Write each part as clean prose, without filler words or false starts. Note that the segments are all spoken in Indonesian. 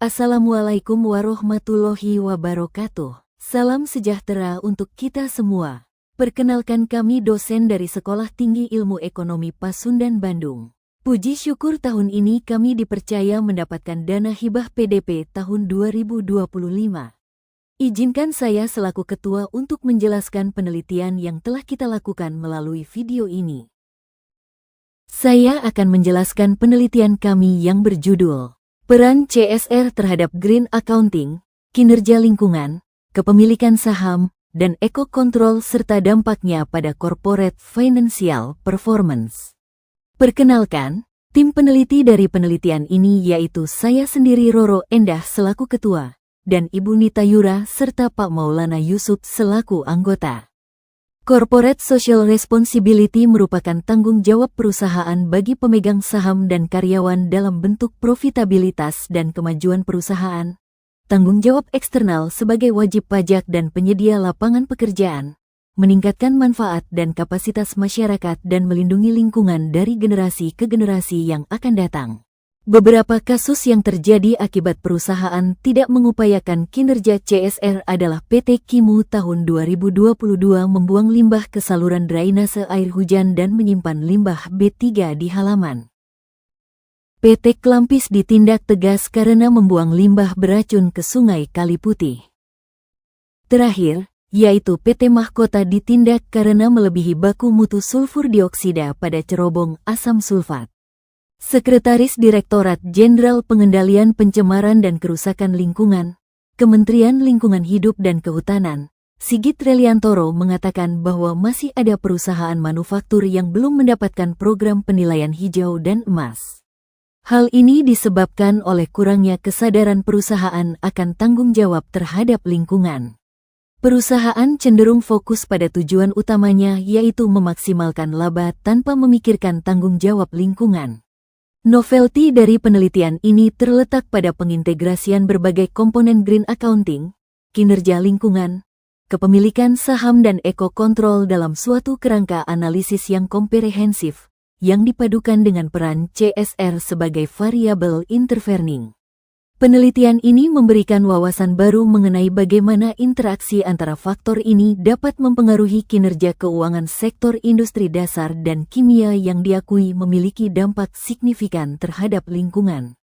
Assalamualaikum warahmatullahi wabarakatuh. Salam sejahtera untuk kita semua. Perkenalkan, kami dosen dari Sekolah Tinggi Ilmu Ekonomi Pasundan Bandung. Puji syukur tahun ini kami dipercaya mendapatkan dana hibah PDP tahun 2025. Izinkan saya selaku ketua untuk menjelaskan penelitian yang telah kita lakukan melalui video ini. Saya akan menjelaskan penelitian kami yang berjudul Peran CSR terhadap Green Accounting, Kinerja Lingkungan, Kepemilikan Saham, dan Eco-Control serta dampaknya pada Corporate Financial Performance. Perkenalkan, tim peneliti dari penelitian ini yaitu saya sendiri Roro Endah selaku ketua, dan Ibu Nita Yura serta Pak Maulana Yusuf selaku anggota. Corporate Social Responsibility merupakan tanggung jawab perusahaan bagi pemegang saham dan karyawan dalam bentuk profitabilitas dan kemajuan perusahaan, tanggung jawab eksternal sebagai wajib pajak dan penyedia lapangan pekerjaan, meningkatkan manfaat dan kapasitas masyarakat dan melindungi lingkungan dari generasi ke generasi yang akan datang. Beberapa kasus yang terjadi akibat perusahaan tidak mengupayakan kinerja CSR adalah PT Kimu tahun 2022 membuang limbah ke saluran drainase air hujan dan menyimpan limbah B3 di halaman. PT Klampis ditindak tegas karena membuang limbah beracun ke Sungai Kaliputih. Terakhir, yaitu PT Mahkota ditindak karena melebihi baku mutu sulfur dioksida pada cerobong asam sulfat. Sekretaris Direktorat Jenderal Pengendalian Pencemaran dan Kerusakan Lingkungan, Kementerian Lingkungan Hidup dan Kehutanan, Sigit Reliantoro mengatakan bahwa masih ada perusahaan manufaktur yang belum mendapatkan program penilaian hijau dan emas. Hal ini disebabkan oleh kurangnya kesadaran perusahaan akan tanggung jawab terhadap lingkungan. Perusahaan cenderung fokus pada tujuan utamanya yaitu memaksimalkan laba tanpa memikirkan tanggung jawab lingkungan. Novelty dari penelitian ini terletak pada pengintegrasian berbagai komponen green accounting, kinerja lingkungan, kepemilikan saham dan eco-control dalam suatu kerangka analisis yang komprehensif, yang dipadukan dengan peran CSR sebagai variabel intervening. Penelitian ini memberikan wawasan baru mengenai bagaimana interaksi antara faktor ini dapat mempengaruhi kinerja keuangan sektor industri dasar dan kimia yang diakui memiliki dampak signifikan terhadap lingkungan.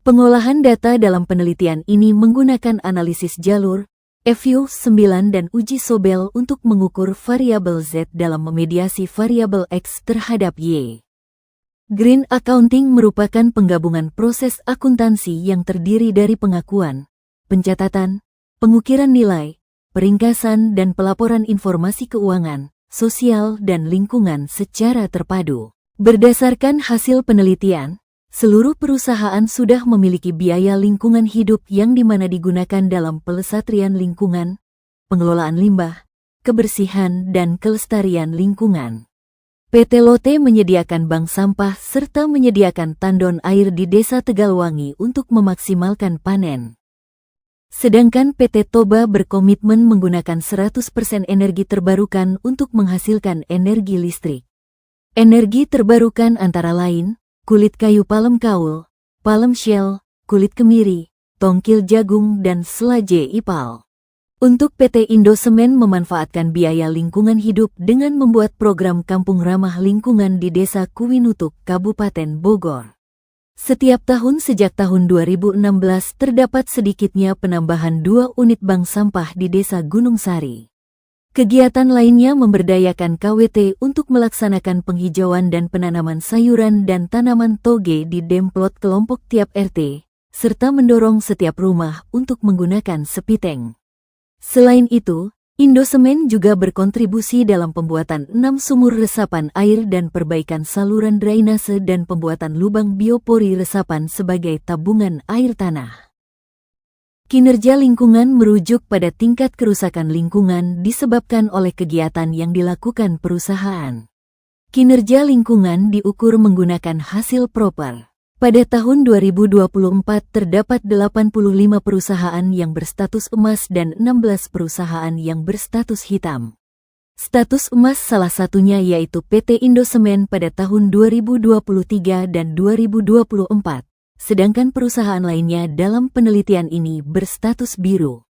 Pengolahan data dalam penelitian ini menggunakan analisis jalur, FU9 dan uji Sobel untuk mengukur variabel Z dalam memediasi variabel X terhadap Y. Green Accounting merupakan penggabungan proses akuntansi yang terdiri dari pengakuan, pencatatan, pengukiran nilai, peringkasan dan pelaporan informasi keuangan, sosial dan lingkungan secara terpadu. Berdasarkan hasil penelitian, seluruh perusahaan sudah memiliki biaya lingkungan hidup yang dimana digunakan dalam pelestarian lingkungan, pengelolaan limbah, kebersihan dan kelestarian lingkungan. PT Lotte menyediakan bank sampah serta menyediakan tandon air di Desa Tegalwangi untuk memaksimalkan panen. Sedangkan PT Toba berkomitmen menggunakan 100% energi terbarukan untuk menghasilkan energi listrik. Energi terbarukan antara lain, kulit kayu palem kaul, palem shell, kulit kemiri, tongkil jagung dan selai ipal. Untuk PT Indosemen memanfaatkan biaya lingkungan hidup dengan membuat program kampung ramah lingkungan di Desa Kuwinutuk, Kabupaten Bogor. Setiap tahun sejak tahun 2016 terdapat sedikitnya penambahan 2 unit bank sampah di Desa Gunung Sari. Kegiatan lainnya memberdayakan KWT untuk melaksanakan penghijauan dan penanaman sayuran dan tanaman toge di demplot kelompok tiap RT, serta mendorong setiap rumah untuk menggunakan sepiteng. Selain itu, Indosemen juga berkontribusi dalam pembuatan 6 sumur resapan air dan perbaikan saluran drainase dan pembuatan lubang biopori resapan sebagai tabungan air tanah. Kinerja lingkungan merujuk pada tingkat kerusakan lingkungan disebabkan oleh kegiatan yang dilakukan perusahaan. Kinerja lingkungan diukur menggunakan hasil proper. Pada tahun 2024 terdapat 85 perusahaan yang berstatus emas dan 16 perusahaan yang berstatus hitam. Status emas salah satunya yaitu PT Indosemen pada tahun 2023 dan 2024, sedangkan perusahaan lainnya dalam penelitian ini berstatus biru.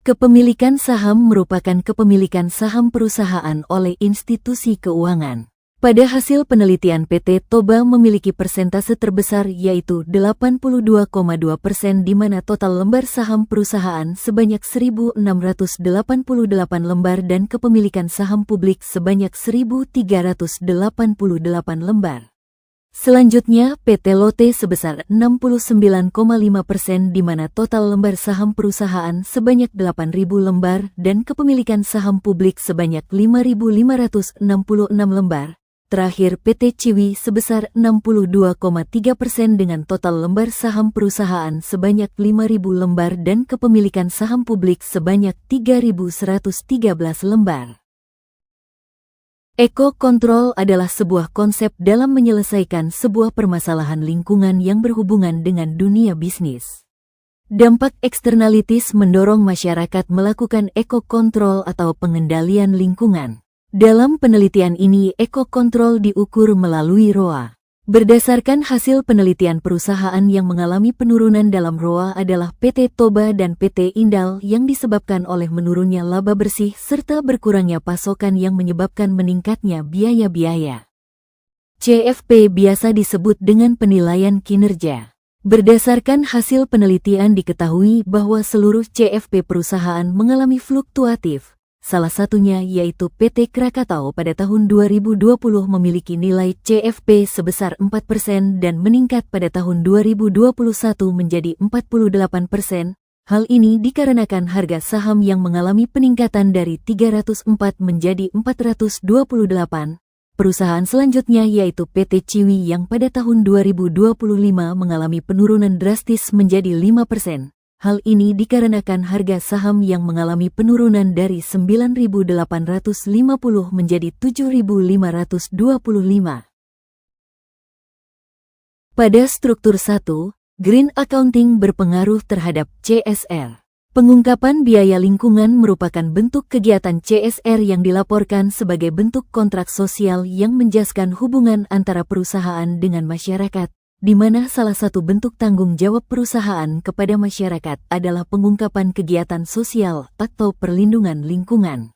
Kepemilikan saham merupakan kepemilikan saham perusahaan oleh institusi keuangan. Pada hasil penelitian PT Toba memiliki persentase terbesar yaitu 82,2% di mana total lembar saham perusahaan sebanyak 1.688 lembar dan kepemilikan saham publik sebanyak 1.388 lembar. Selanjutnya PT Lotte sebesar 69,5% di mana total lembar saham perusahaan sebanyak 8.000 lembar dan kepemilikan saham publik sebanyak 5.566 lembar. Terakhir PT Ciwi sebesar 62,3% dengan total lembar saham perusahaan sebanyak 5.000 lembar dan kepemilikan saham publik sebanyak 3.113 lembar. Eko-kontrol adalah sebuah konsep dalam menyelesaikan sebuah permasalahan lingkungan yang berhubungan dengan dunia bisnis. Dampak eksternalitis mendorong masyarakat melakukan eko-kontrol atau pengendalian lingkungan. Dalam penelitian ini, eko-kontrol diukur melalui ROA. Berdasarkan hasil penelitian perusahaan yang mengalami penurunan dalam ROA adalah PT Toba dan PT Indal yang disebabkan oleh menurunnya laba bersih serta berkurangnya pasokan yang menyebabkan meningkatnya biaya-biaya. CFP biasa disebut dengan penilaian kinerja. Berdasarkan hasil penelitian diketahui bahwa seluruh CFP perusahaan mengalami fluktuatif. Salah satunya yaitu PT Krakatau pada tahun 2020 memiliki nilai CFP sebesar 4% dan meningkat pada tahun 2021 menjadi 48%. Hal ini dikarenakan harga saham yang mengalami peningkatan dari 304 menjadi 428. Perusahaan selanjutnya yaitu PT Ciwi yang pada tahun 2025 mengalami penurunan drastis menjadi 5%. Hal ini dikarenakan harga saham yang mengalami penurunan dari 9.850 menjadi 7.525. Pada struktur 1, Green Accounting berpengaruh terhadap CSR. Pengungkapan biaya lingkungan merupakan bentuk kegiatan CSR yang dilaporkan sebagai bentuk kontrak sosial yang menjelaskan hubungan antara perusahaan dengan masyarakat, di mana salah satu bentuk tanggung jawab perusahaan kepada masyarakat adalah pengungkapan kegiatan sosial atau perlindungan lingkungan.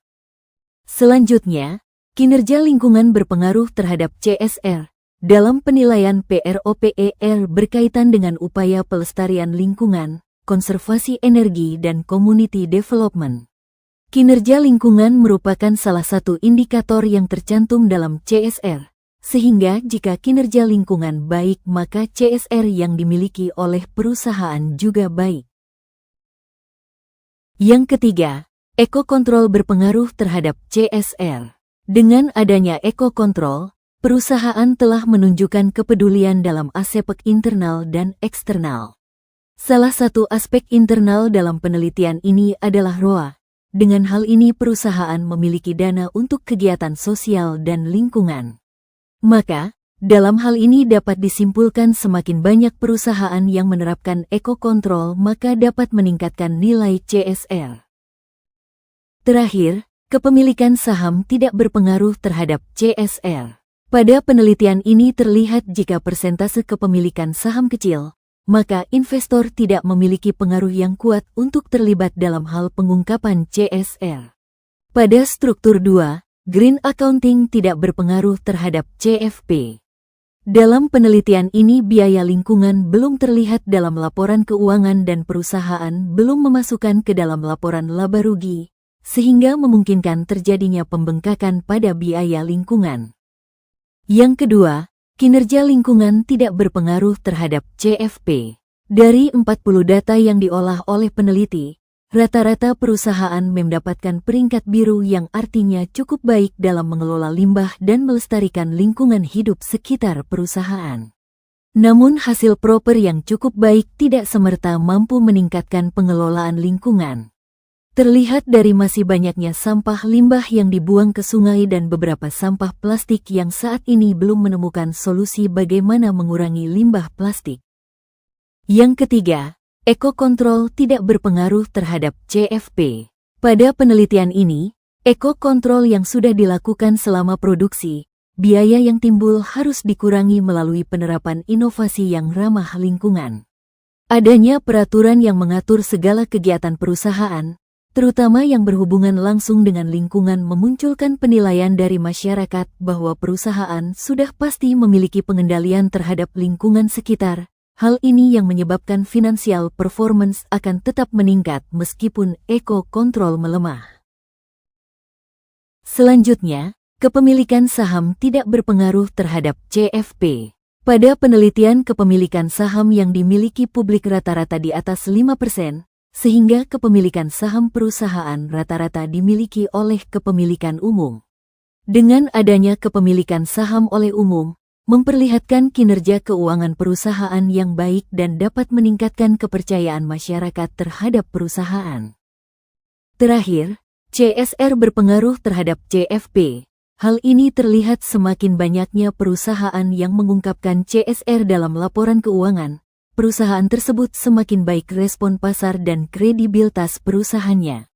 Selanjutnya, kinerja lingkungan berpengaruh terhadap CSR. Dalam penilaian PROPER berkaitan dengan upaya pelestarian lingkungan, konservasi energi, dan community development. Kinerja lingkungan merupakan salah satu indikator yang tercantum dalam CSR. Sehingga jika kinerja lingkungan baik maka CSR yang dimiliki oleh perusahaan juga baik. Yang ketiga, eko-kontrol berpengaruh terhadap CSR. Dengan adanya eko-kontrol, perusahaan telah menunjukkan kepedulian dalam aspek internal dan eksternal. Salah satu aspek internal dalam penelitian ini adalah ROA. Dengan hal ini perusahaan memiliki dana untuk kegiatan sosial dan lingkungan. Maka, dalam hal ini dapat disimpulkan semakin banyak perusahaan yang menerapkan eko-kontrol maka dapat meningkatkan nilai CSR. Terakhir, kepemilikan saham tidak berpengaruh terhadap CSR. Pada penelitian ini terlihat jika persentase kepemilikan saham kecil, maka investor tidak memiliki pengaruh yang kuat untuk terlibat dalam hal pengungkapan CSR. Pada struktur 2, Green Accounting tidak berpengaruh terhadap CFP. Dalam penelitian ini biaya lingkungan belum terlihat dalam laporan keuangan dan perusahaan belum memasukkan ke dalam laporan laba rugi, sehingga memungkinkan terjadinya pembengkakan pada biaya lingkungan. Yang kedua, kinerja lingkungan tidak berpengaruh terhadap CFP. Dari 40 data yang diolah oleh peneliti, rata-rata perusahaan mendapatkan peringkat biru yang artinya cukup baik dalam mengelola limbah dan melestarikan lingkungan hidup sekitar perusahaan. Namun hasil proper yang cukup baik tidak semerta mampu meningkatkan pengelolaan lingkungan. Terlihat dari masih banyaknya sampah limbah yang dibuang ke sungai dan beberapa sampah plastik yang saat ini belum menemukan solusi bagaimana mengurangi limbah plastik. Yang ketiga, eko-kontrol tidak berpengaruh terhadap CFP. Pada penelitian ini, eko-kontrol yang sudah dilakukan selama produksi, biaya yang timbul harus dikurangi melalui penerapan inovasi yang ramah lingkungan. Adanya peraturan yang mengatur segala kegiatan perusahaan, terutama yang berhubungan langsung dengan lingkungan, memunculkan penilaian dari masyarakat bahwa perusahaan sudah pasti memiliki pengendalian terhadap lingkungan sekitar. Hal ini yang menyebabkan financial performance akan tetap meningkat meskipun eco-control melemah. Selanjutnya, kepemilikan saham tidak berpengaruh terhadap CFP. Pada penelitian kepemilikan saham yang dimiliki publik rata-rata di atas 5%, sehingga kepemilikan saham perusahaan rata-rata dimiliki oleh kepemilikan umum. Dengan adanya kepemilikan saham oleh umum, memperlihatkan kinerja keuangan perusahaan yang baik dan dapat meningkatkan kepercayaan masyarakat terhadap perusahaan. Terakhir, CSR berpengaruh terhadap CFP. Hal ini terlihat semakin banyaknya perusahaan yang mengungkapkan CSR dalam laporan keuangan. Perusahaan tersebut semakin baik respon pasar dan kredibilitas perusahaannya,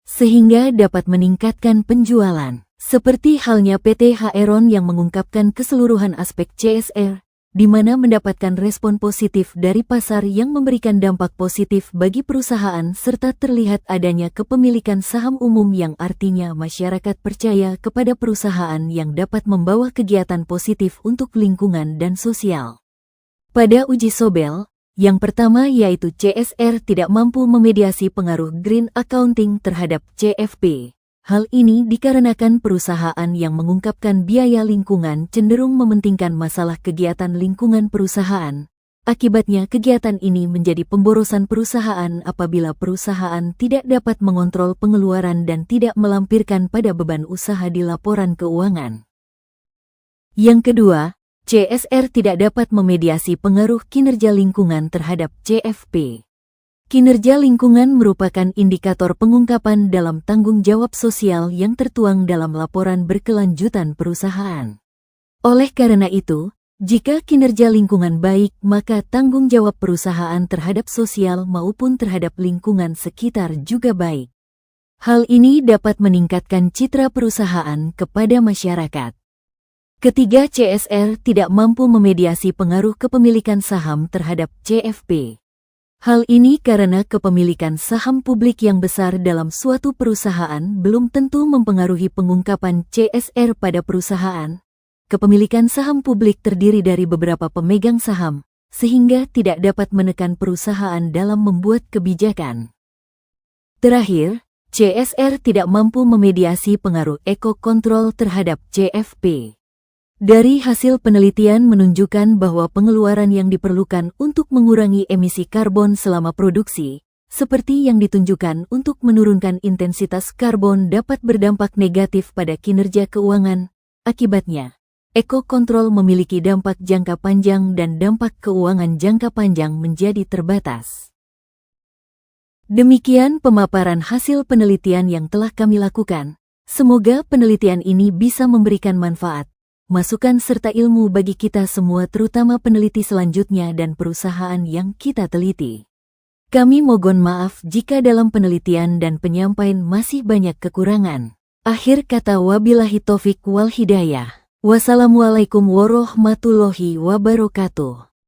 sehingga dapat meningkatkan penjualan. Seperti halnya PT Heron yang mengungkapkan keseluruhan aspek CSR, di mana mendapatkan respon positif dari pasar yang memberikan dampak positif bagi perusahaan serta terlihat adanya kepemilikan saham umum yang artinya masyarakat percaya kepada perusahaan yang dapat membawa kegiatan positif untuk lingkungan dan sosial. Pada uji Sobel, yang pertama yaitu CSR tidak mampu memediasi pengaruh green accounting terhadap CFP. Hal ini dikarenakan perusahaan yang mengungkapkan biaya lingkungan cenderung mementingkan masalah kegiatan lingkungan perusahaan. Akibatnya kegiatan ini menjadi pemborosan perusahaan apabila perusahaan tidak dapat mengontrol pengeluaran dan tidak melampirkan pada beban usaha di laporan keuangan. Yang kedua, CSR tidak dapat memediasi pengaruh kinerja lingkungan terhadap CFP. Kinerja lingkungan merupakan indikator pengungkapan dalam tanggung jawab sosial yang tertuang dalam laporan berkelanjutan perusahaan. Oleh karena itu, jika kinerja lingkungan baik, maka tanggung jawab perusahaan terhadap sosial maupun terhadap lingkungan sekitar juga baik. Hal ini dapat meningkatkan citra perusahaan kepada masyarakat. Ketiga, CSR tidak mampu memediasi pengaruh kepemilikan saham terhadap CFP. Hal ini karena kepemilikan saham publik yang besar dalam suatu perusahaan belum tentu mempengaruhi pengungkapan CSR pada perusahaan. Kepemilikan saham publik terdiri dari beberapa pemegang saham, sehingga tidak dapat menekan perusahaan dalam membuat kebijakan. Terakhir, CSR tidak mampu memediasi pengaruh eco-control terhadap CFP. Dari hasil penelitian menunjukkan bahwa pengeluaran yang diperlukan untuk mengurangi emisi karbon selama produksi, seperti yang ditunjukkan untuk menurunkan intensitas karbon, dapat berdampak negatif pada kinerja keuangan. Akibatnya, eco-control memiliki dampak jangka panjang dan dampak keuangan jangka panjang menjadi terbatas. Demikian pemaparan hasil penelitian yang telah kami lakukan. Semoga penelitian ini bisa memberikan manfaat, masukan serta ilmu bagi kita semua, terutama peneliti selanjutnya dan perusahaan yang kita teliti. Kami mohon maaf jika dalam penelitian dan penyampaian masih banyak kekurangan. Akhir kata, wabillahi taufik wal hidayah. Wassalamualaikum warahmatullahi wabarakatuh.